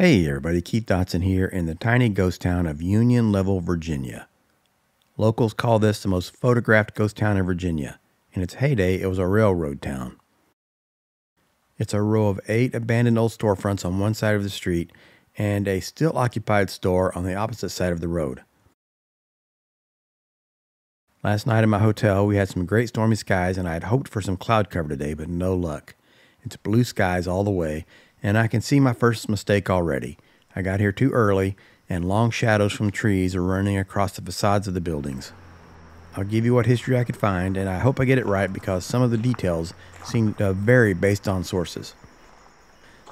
Hey everybody, Keith Dotson here in the tiny ghost town of Union Level, Virginia. Locals call this the most photographed ghost town in Virginia. In its heyday, it was a railroad town. It's a row of 8 abandoned old storefronts on one side of the street and a still occupied store on the opposite side of the road. Last night in my hotel, we had some great stormy skies and I had hoped for some cloud cover today, but no luck. It's blue skies all the way, and I can see my first mistake already. I got here too early, and long shadows from trees are running across the facades of the buildings. I'll give you what history I could find, and I hope I get it right because some of the details seem to vary based on sources.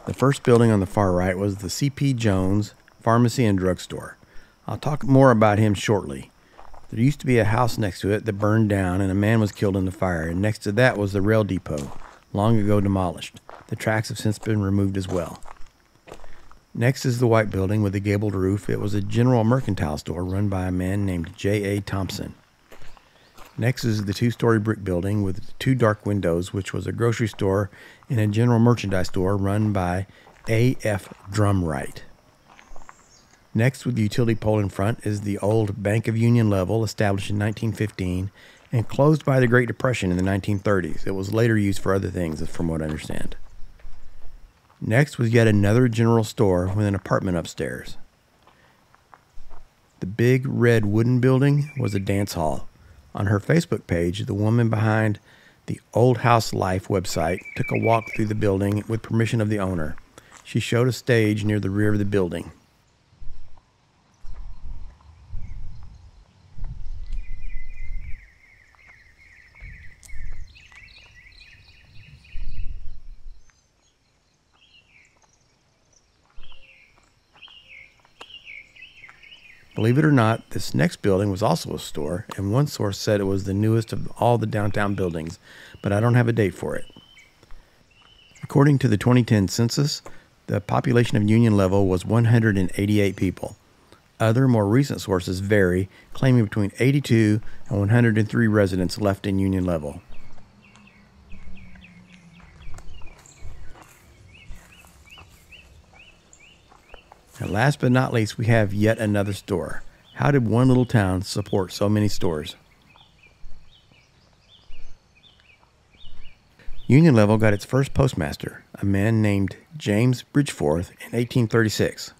The first building on the far right was the C.P. Jones Pharmacy and Drugstore. I'll talk more about him shortly. There used to be a house next to it that burned down, and a man was killed in the fire, and next to that was the rail depot, long ago demolished. The tracks have since been removed as well. Next is the white building with the gabled roof. It was a general mercantile store run by a man named J.A. Thompson. Next is the 2-story brick building with 2 dark windows, which was a grocery store and a general merchandise store run by A.F. Drumright. Next, with the utility pole in front, is the old Bank of Union Level, established in 1915 and closed by the Great Depression in the 1930s. It was later used for other things, from what I understand. Next was yet another general store with an apartment upstairs. The big red wooden building was a dance hall. On her Facebook page, the woman behind the Old House Life website took a walk through the building with permission of the owner. She showed a stage near the rear of the building. Believe it or not, this next building was also a store, and one source said it was the newest of all the downtown buildings, but I don't have a date for it. According to the 2010 census, the population of Union Level was 188 people. Other, more recent sources vary, claiming between 82 and 103 residents left in Union Level. And last but not least, we have yet another store. How did one little town support so many stores? Union Level got its first postmaster, a man named James Bridgeforth, in 1836.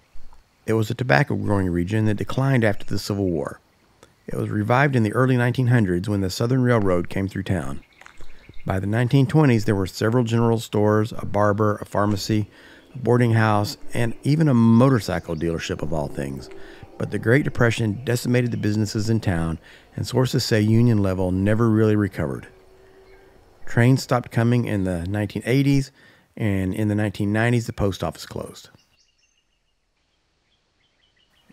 It was a tobacco growing region that declined after the Civil War. It was revived in the early 1900s when the Southern Railroad came through town. By the 1920s, there were several general stores, a barber, a pharmacy, boarding house, and even a motorcycle dealership of all things. But the Great Depression decimated the businesses in town, and sources say Union Level never really recovered. Trains stopped coming in the 1980s, and in the 1990s the post office closed.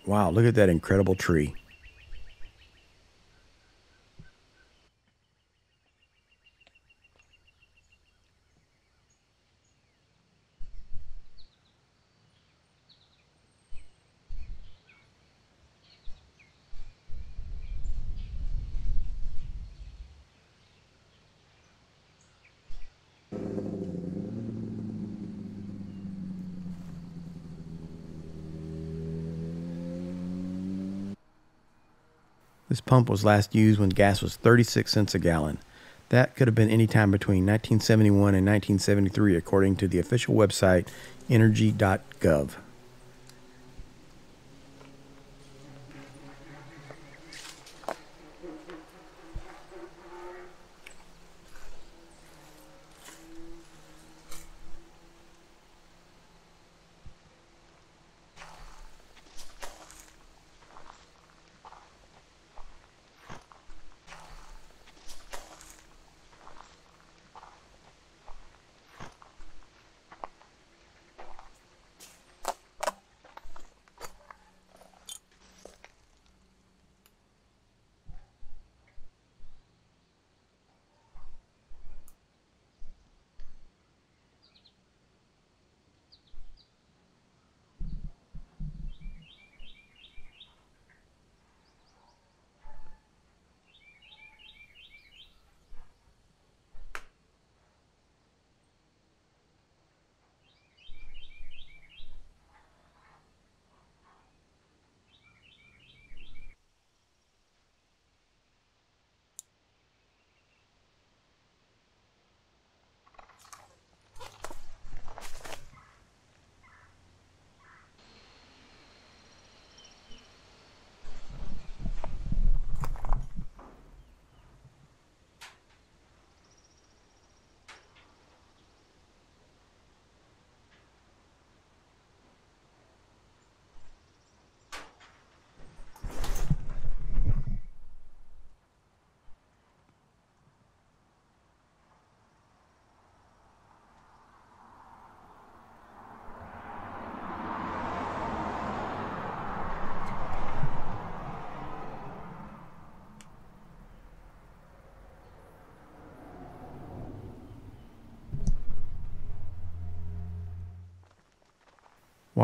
Wow, look at that incredible tree. This pump was last used when gas was 36 cents a gallon. That could have been any time between 1971 and 1973, according to the official website Energy.gov.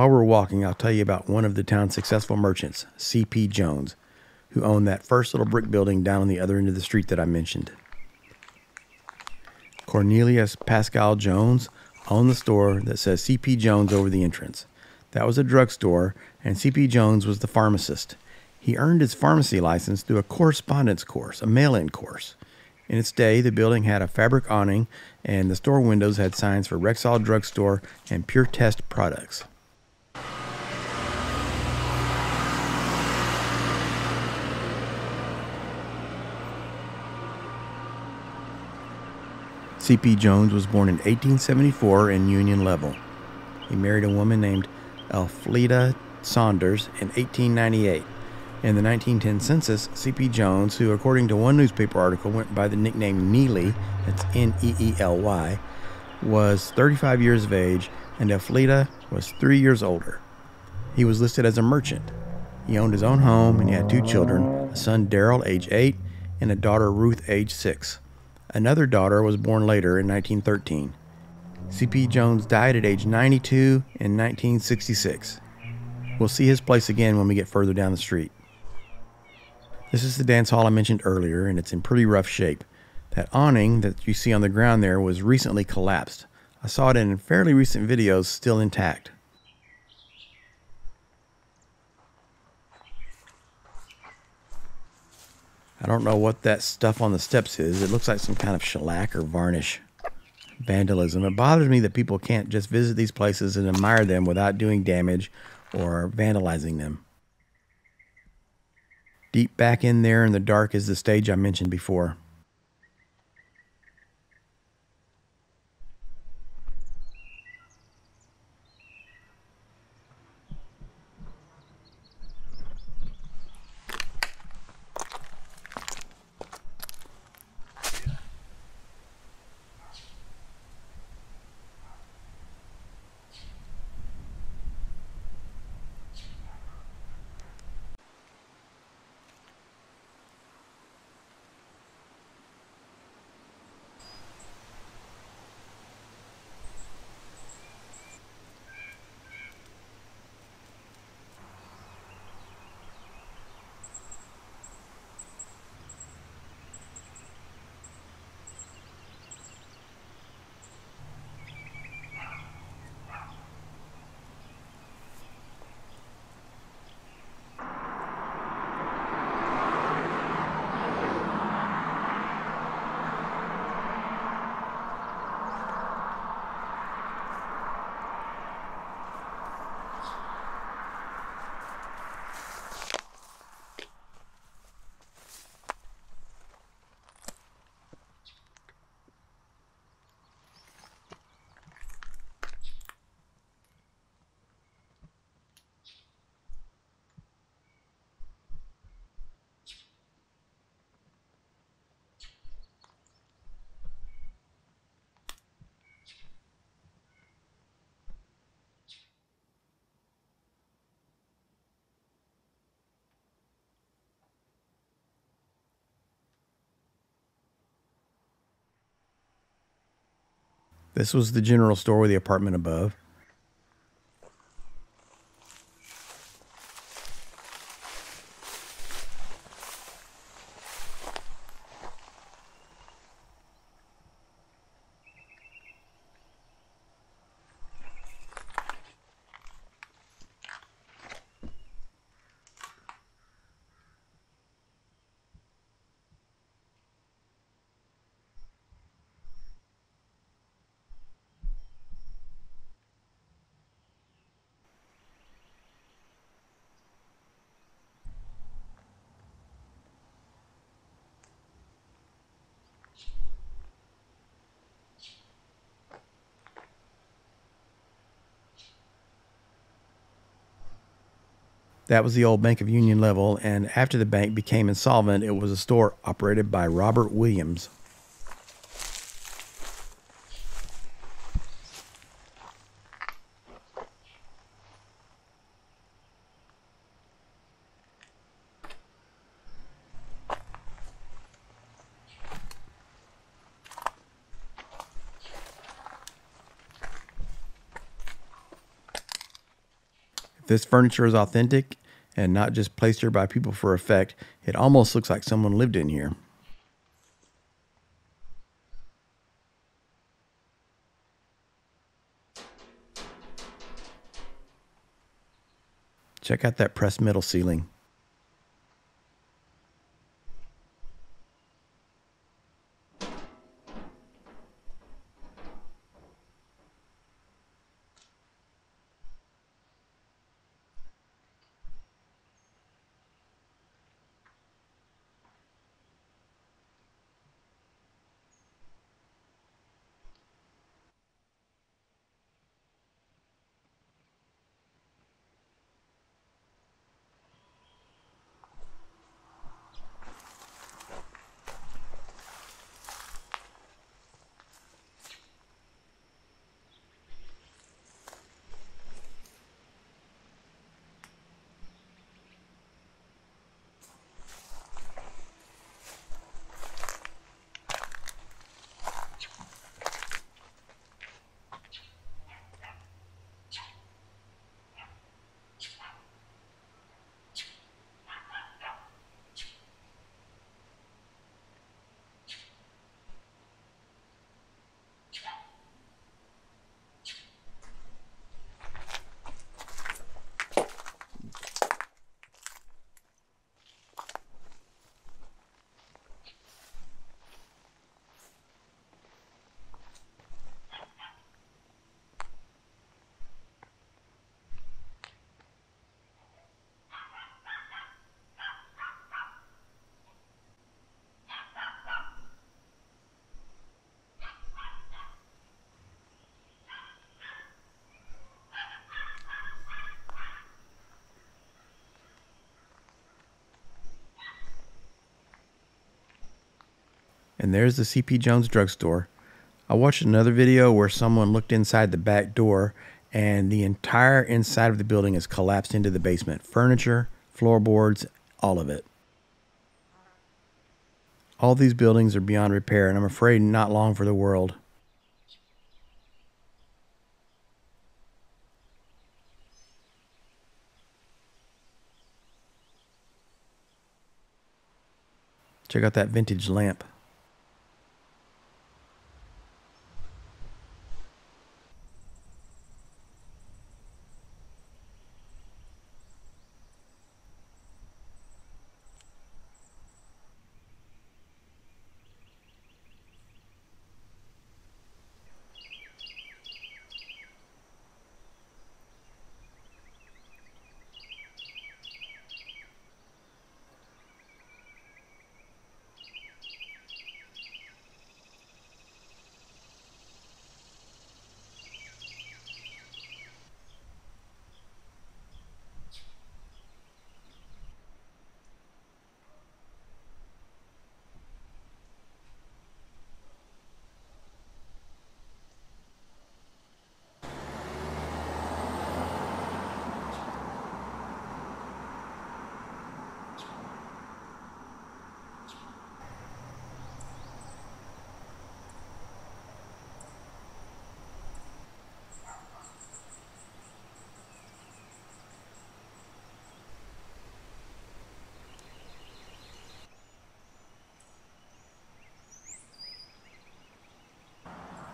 While we're walking, I'll tell you about one of the town's successful merchants, C.P. Jones, who owned that first little brick building down on the other end of the street that I mentioned. Cornelius Pascal Jones owned the store that says C.P. Jones over the entrance. That was a drugstore, and C.P. Jones was the pharmacist. He earned his pharmacy license through a correspondence course, a mail-in course. In its day, the building had a fabric awning, and the store windows had signs for Rexall Drugstore and Pure Test products. C.P. Jones was born in 1874 in Union Level. He married a woman named Elfleda Saunders in 1898. In the 1910 census, C.P. Jones, who according to one newspaper article went by the nickname Neely, that's Neely, was 35 years of age, and Elfleda was 3 years older. He was listed as a merchant. He owned his own home, and he had 2 children, a son Darrell, age 8, and a daughter Ruth, age 6. Another daughter was born later in 1913. C.P. Jones died at age 92 in 1966. We'll see his place again when we get further down the street. This is the dance hall I mentioned earlier, and it's in pretty rough shape. That awning that you see on the ground there was recently collapsed. I saw it in fairly recent videos, still intact. I don't know what that stuff on the steps is. It looks like some kind of shellac or varnish. Vandalism. It bothers me that people can't just visit these places and admire them without doing damage or vandalizing them. Deep back in there in the dark is the stage I mentioned before. This was the general store with the apartment above. That was the old Bank of Union Level, and after the bank became insolvent, it was a store operated by Robert Williams. This furniture is authentic and not just placed here by people for effect. It almost looks like someone lived in here. Check out that pressed metal ceiling. And there's the C.P. Jones drugstore. I watched another video where someone looked inside the back door and the entire inside of the building is collapsed into the basement. Furniture, floorboards, all of it. All these buildings are beyond repair, and I'm afraid not long for the world. Check out that vintage lamp.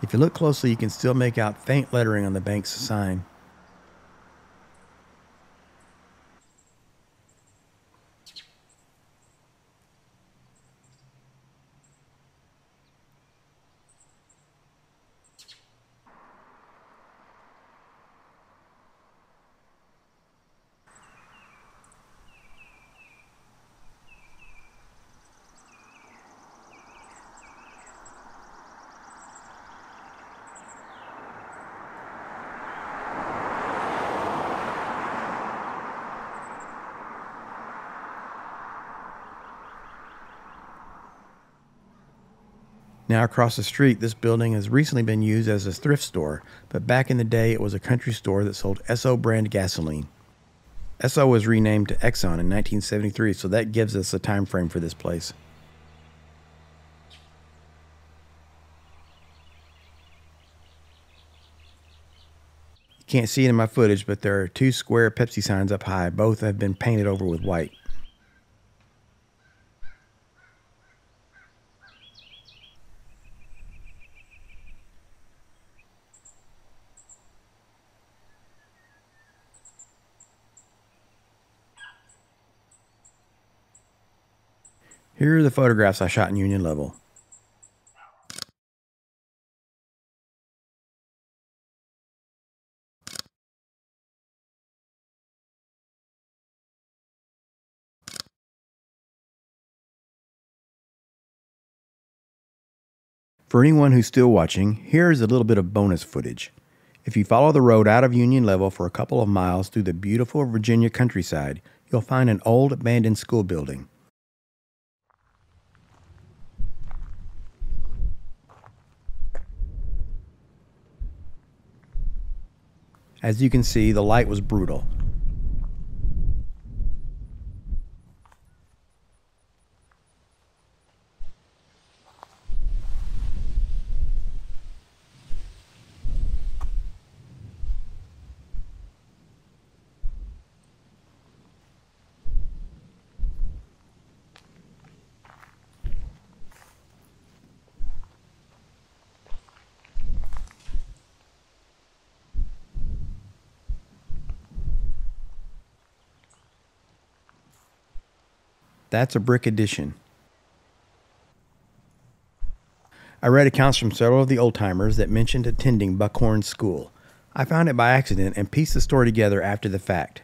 If you look closely, you can still make out faint lettering on the bank's sign. Now across the street, this building has recently been used as a thrift store, but back in the day it was a country store that sold Esso brand gasoline. Esso was renamed to Exxon in 1973, so that gives us a time frame for this place. You You can't see it in my footage, but there are two square Pepsi signs up high. Both have been painted over with white. Here are the photographs I shot in Union Level. For anyone who's still watching, here is a little bit of bonus footage. If you follow the road out of Union Level for a couple of miles through the beautiful Virginia countryside, you'll find an old abandoned school building. As you can see, the light was brutal. That's a brick addition. I read accounts from several of the old-timers that mentioned attending Buckhorn School. I found it by accident and pieced the story together after the fact.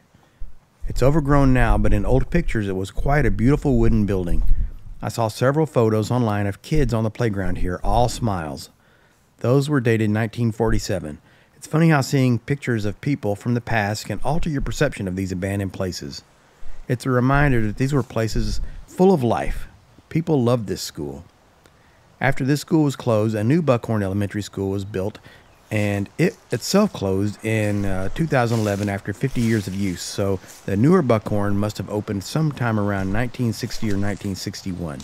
It's overgrown now, but in old pictures it was quite a beautiful wooden building. I saw several photos online of kids on the playground here, all smiles. Those were dated 1947. It's funny how seeing pictures of people from the past can alter your perception of these abandoned places. It's a reminder that these were places full of life. People loved this school. After this school was closed, a new Buckhorn Elementary School was built, and it itself closed in 2011 after 50 years of use. So the newer Buckhorn must have opened sometime around 1960 or 1961.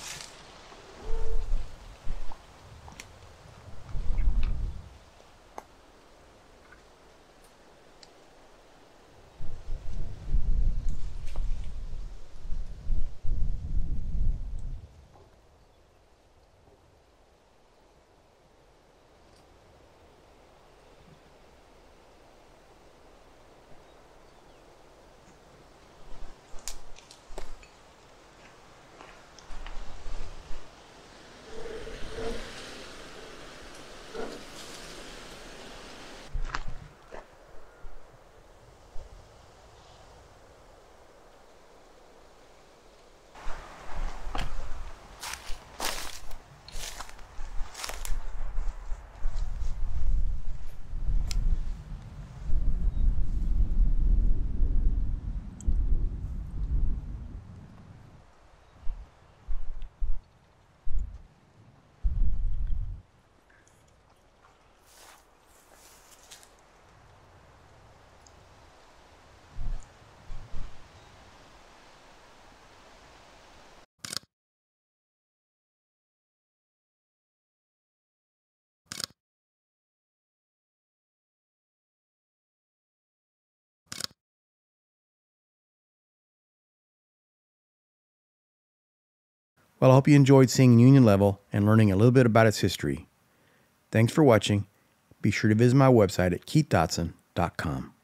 Well, I hope you enjoyed seeing Union Level and learning a little bit about its history. Thanks for watching. Be sure to visit my website at keithdotson.com.